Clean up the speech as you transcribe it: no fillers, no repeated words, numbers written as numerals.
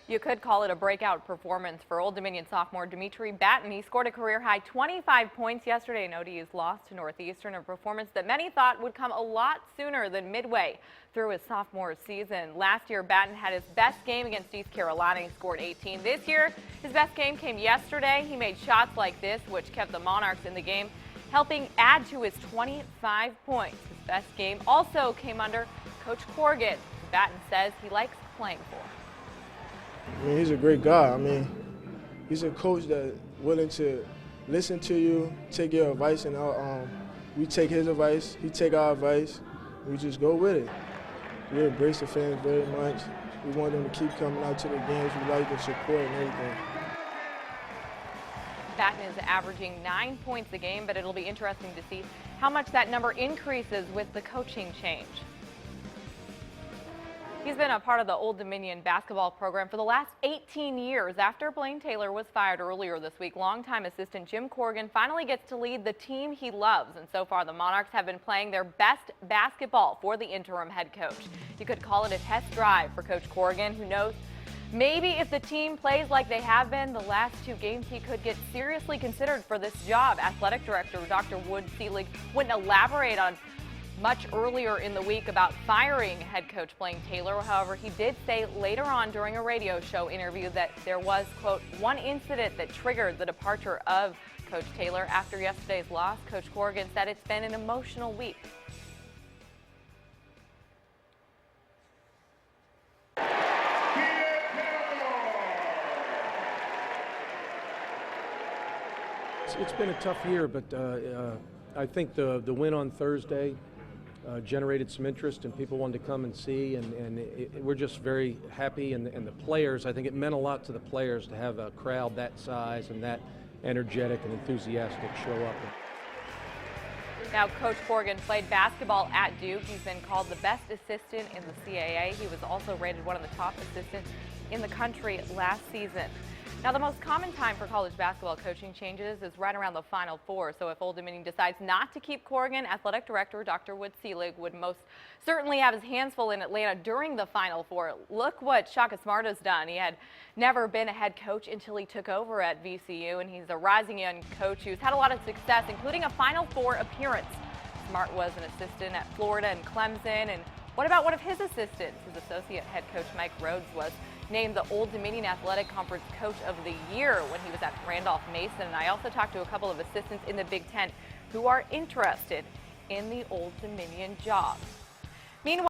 You could call it a breakout performance for Old Dominion sophomore Dmitri Batten. He scored a career-high 25 points yesterday in ODU's loss to Northeastern, a performance that many thought would come a lot sooner than midway through his sophomore season. Last year, Batten had his best game against East Carolina. He scored 18. This year, his best game came yesterday. He made shots like this, which kept the Monarchs in the game, helping add to his 25 points. His best game also came under Coach Corrigan, who Batten says he likes playing for. I mean, he's a great guy. I mean, he's a coach that's willing to listen to you, take your advice, and we take his advice, he take our advice, we just go with it. We embrace the fans very much. We want them to keep coming out to the games. We like the support and everything. Batten is averaging 9 points a game, but it'll be interesting to see how much that number increases with the coaching change. He's been a part of the Old Dominion basketball program for the last 18 years. After Blaine Taylor was fired earlier this week, longtime assistant Jim Corrigan finally gets to lead the team he loves. And so far, the Monarchs have been playing their best basketball for the interim head coach. You could call it a test drive for Coach Corrigan, who knows maybe if the team plays like they have been the last 2 games, he could get seriously considered for this job. Athletic director Dr. Wood Seelig wouldn't elaborate on much earlier in the week about firing head coach Blaine Taylor. However, he did say later on during a radio show interview that there was, quote, one incident that triggered the departure of Coach Taylor. After yesterday's loss, Coach Corrigan said it's been an emotional week. It's been a tough year, but I think the win on Thursday generated some interest, and people wanted to come and see, and we're just very happy. And the players, I think it meant a lot to the players to have a crowd that size and that energetic and enthusiastic show up. Now, Coach Corrigan played basketball at Duke. He's been called the best assistant in the CAA. He was also rated one of the top assistants in the country last season. Now, the most common time for college basketball coaching changes is right around the Final Four. So if Old Dominion decides not to keep Corrigan, athletic director Dr. Wood Seelig would most certainly have his hands full in Atlanta during the Final Four. Look what Shaka Smart has done. He had never been a head coach until he took over at VCU, and he's a rising young coach who's had a lot of success, including a Final Four appearance. Smart was an assistant at Florida and Clemson. And what about one of his assistants? His associate head coach Mike Rhodes was named the Old Dominion Athletic Conference Coach of the Year when he was at Randolph-Macon. And I also talked to a couple of assistants in the Big Ten who are interested in the Old Dominion job. Meanwhile,